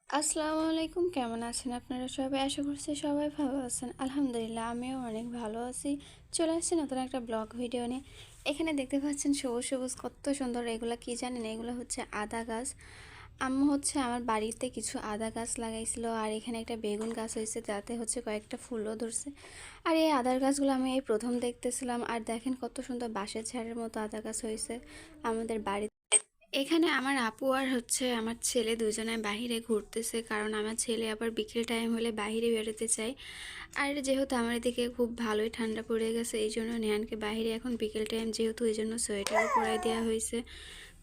আসসালামু আলাইকুম, কেমন আছেন আপনারা সবাই? আশা করছি সবাই ভালো আছেন। আলহামদুলিল্লাহ আমিও অনেক ভালো আছি। চলে আসছি নতুন একটা ব্লগ ভিডিও নিয়ে। এখানে দেখতে পাচ্ছেন সবুজ সবুজ কত সুন্দর, এগুলো কি জানেন? এগুলো হচ্ছে আদা গাছ। আম্মু হচ্ছে আমার বাড়িতে কিছু আদা গাছ লাগাইছিল, আর এখানে একটা বেগুন গাছ হয়েছে, যাতে হচ্ছে কয়েকটা ফুলও ধরছে। আর এই আদার গাছগুলো আমি এই প্রথম দেখতেছিলাম। আর দেখেন কত সুন্দর বাঁশের ঝাড়ের মতো আদা গাছ হয়েছে আমাদের বাড়িতে। এখানে আমার আপু আর হচ্ছে আমার ছেলে দুজনে বাহিরে ঘুরতেছে, কারণ আমার ছেলে আবার বিকেল টাইম হলে বাহিরে বেরোতে চায়। আর যেহেতু আমার এদিকে খুব ভালোই ঠান্ডা পড়ে গেছে, এই জন্য নেহানকে বাহিরে এখন বিকেল টাইম যেহেতু, এই জন্য সোয়েটারও পরাই দেওয়া হয়েছে।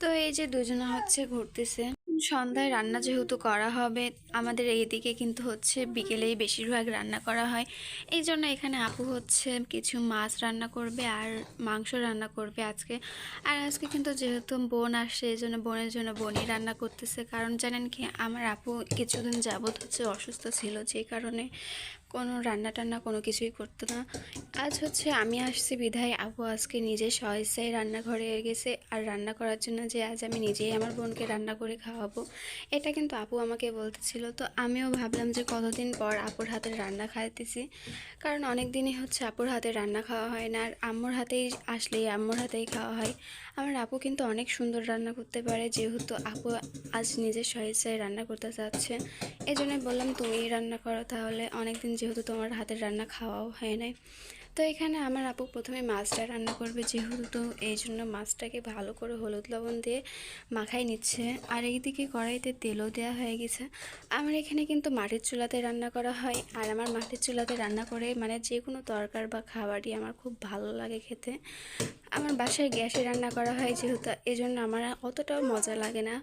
তো এই যে দুজনে হচ্ছে ঘুরতেছে। সন্ধ্যায় রান্না যেহেতু করা হবে, আমাদের এইদিকে কিন্তু হচ্ছে বিকেলেই বেশিরভাগ রান্না করা হয়। এই জন্য এখানে আপু হচ্ছে কিছু মাছ রান্না করবে আর মাংস রান্না করবে আজকে। আর আজকে কিন্তু যেহেতু বোন আসছে, এই জন্য বোনের জন্য বোনই রান্না করতেছে। কারণ জানেন কি, আমার আপু কিছুদিন যাবৎ হচ্ছে অসুস্থ ছিল, যে কারণে কোনো রান্না টান্না কোনো কিছুই করতো না। আজ হচ্ছে আমি আসছি বিধায় আপু আজকে নিজে স্বেচ্ছায় রান্নাঘরে গেছে। আর রান্না করার জন্য যে আজ আমি নিজেই আমার বোনকে রান্না করে খাওয়াবো, এটা কিন্তু আপু আমাকে বলতেছিল। তো আমিও ভাবলাম যে কতদিন পর আপুর হাতের রান্না খাইতেছি, কারণ অনেক দিনই হচ্ছে আপুর হাতে রান্না খাওয়া হয় না। আর আম্মুর হাতেই আসলেই আম্মুর হাতেই খাওয়া হয়। আমার আপু কিন্তু অনেক সুন্দর রান্না করতে পারে, যেহেতু আপু আজ নিজের স্বেচ্ছায় রান্না করতে চাচ্ছে, এই জন্যই বললাম তুমিই রান্না করো তাহলে, অনেক দিন যেহেতু তোমার হাতের রান্না খাওয়াও হয় নাই। তো এখানে আমার আপু প্রথমে মাছটা রান্না করবে, যেহেতু এই জন্য মাছটাকে ভালো করে হলুদ লবণ দিয়ে মাখাই নিচ্ছে। আর এইদিকে কড়াইতে তেলও দেওয়া হয়ে গেছে। আমার এখানে কিন্তু মাটির চুলাতে রান্না করা হয়, আর আমার মাটির চুলাতে রান্না করে মানে যে কোনো তরকারি বা খাবারই আমার খুব ভালো লাগে খেতে। আমার বাসায় গ্যাসে রান্না করা হয় যেহেতু, এজন্য আমার অতটাও মজা লাগে না।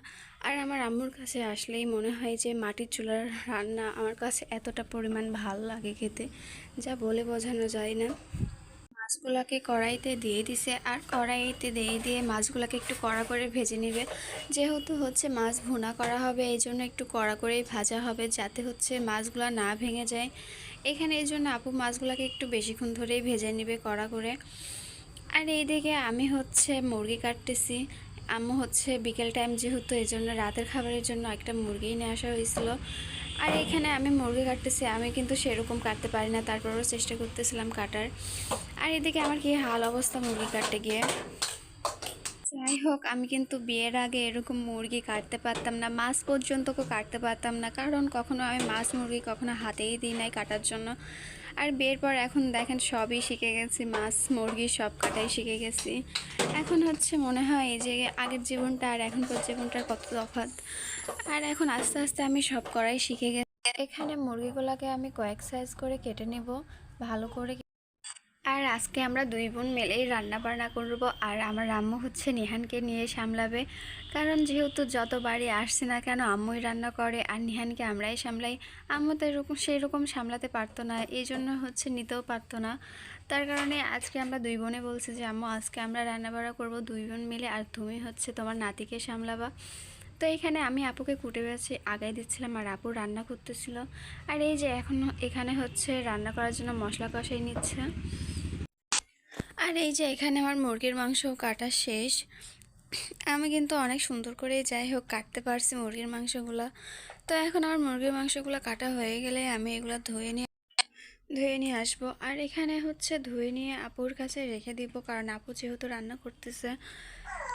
আর আমার আম্মুর কাছে আসলেই মনে হয় যে মাটির চুলার রান্না আমার কাছে এতটা পরিমাণ ভালো লাগে খেতে, যা বলে বোঝানো যায় না। মাছগুলোকে কড়াইতে দিয়ে দিছে, আর কড়াইতে দিয়ে দিয়ে মাছগুলোকে একটু কড়া করে ভেজে নেবে। যেহেতু হচ্ছে মাছ ভুনা করা হবে, এই জন্য একটু কড়া করেই ভাজা হবে, যাতে হচ্ছে মাছগুলো না ভেঙে যায়। এখানে এই জন্য আপু মাছগুলোকে একটু বেশিক্ষণ ধরেই ভেজে নেবে কড়া করে। আর এইদিকে আমি হচ্ছে মুরগি কাটতেছি। আম্মু হচ্ছে বিকেল টাইম যেহেতু, এই জন্য রাতের খাবারের জন্য একটা মুরগি নিয়ে আসা হয়েছিল। আর এখানে আমি মুরগি কাটতেছি, আমি কিন্তু সেরকম কাটতে পারি না, তারপরেও চেষ্টা করতেছিলাম কাটার। আর এদিকে আমার কি হাল অবস্থা মুরগি কাটতে গিয়ে। যাই হোক, আমি কিন্তু বিয়ের আগে এরকম মুরগি কাটতে পারতাম না, মাছ পর্যন্তও কাটতে পারতাম না, কারণ কখনো আমি মাছ মুরগি কখনো হাতেই দিই নাই কাটার জন্য। আর বিয়ের পর এখন দেখেন সবই শিখে গেছি, মাছ মুরগি সব কাটাই শিখে গেছি। এখন হচ্ছে মনে হয় এই যে আগের জীবনটা আর এখনকার জীবনটার কত তফাৎ। আর এখন আস্তে আস্তে আমি সব করাই শিখে গেছি। এখানে মুরগিগুলোকে আমি কয়েক সাইজ করে কেটে নেব ভালো করে। আর আজকে আমরা দুই বোন মিলেই রান্না বান্না করব। আর আমার আম্মু হচ্ছে নিহানকে নিয়ে সামলাবে, কারণ যেহেতু যতবারই আসছে না কেন আম্মুই রান্না করে, আর নিহানকে আমরাই সামলাই। আম্মু তো এরকম সেই রকম সামলাতে পারতো না, এই জন্য হচ্ছে নিতেও পারতো না। তার কারণে আজকে আমরা দুই বোনে বলছি যে আম্মু আজকে আমরা রান্না বান্না করবো দুই বোন মিলে, আর তুমি হচ্ছে তোমার নাতিকে সামলাবা। তো এখানে আমি আপুকে কুটে বেছে আগায় দিচ্ছিলাম, আর আপু রান্না করতেছিল। আর এই যে এখন এখানে হচ্ছে রান্না করার জন্য মশলা কষাই নিচ্ছে। আর এই যে এখানে আমার মুরগির মাংস কাটা শেষ। আমি কিন্তু অনেক সুন্দর করে যাই হোক কাটতে পারছি মুরগির মাংসগুলো। তো এখন আমার মুরগির মাংসগুলো কাটা হয়ে গেলে আমি এগুলো ধুয়ে নিয়ে আসবো। আর এখানে হচ্ছে ধুয়ে নিয়ে আপুর কাছে রেখে দিব, কারণ আপু যেহেতু রান্না করতেছে।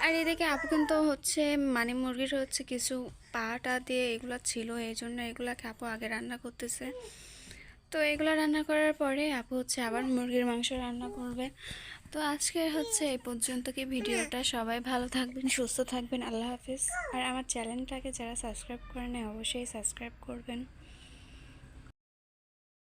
আর এদিকে আপু কিন্তু হচ্ছে মানে মুরগির হচ্ছে কিছু পাটা দিয়ে এগুলো ছিল, এই জন্য এগুলাকে আপু আগে রান্না করতেছে। তো এগুলো রান্না করার পরে আপু হচ্ছে আবার মুরগির মাংস রান্না করবে। তো আজকে হচ্ছে এই পর্যন্ত কি ভিডিওটা, সবাই ভালো থাকবেন, সুস্থ থাকবেন, আল্লাহ হাফিজ। আর আমার চ্যানেলটাকে যারা সাবস্ক্রাইব করেন অবশ্যই সাবস্ক্রাইব করবেন।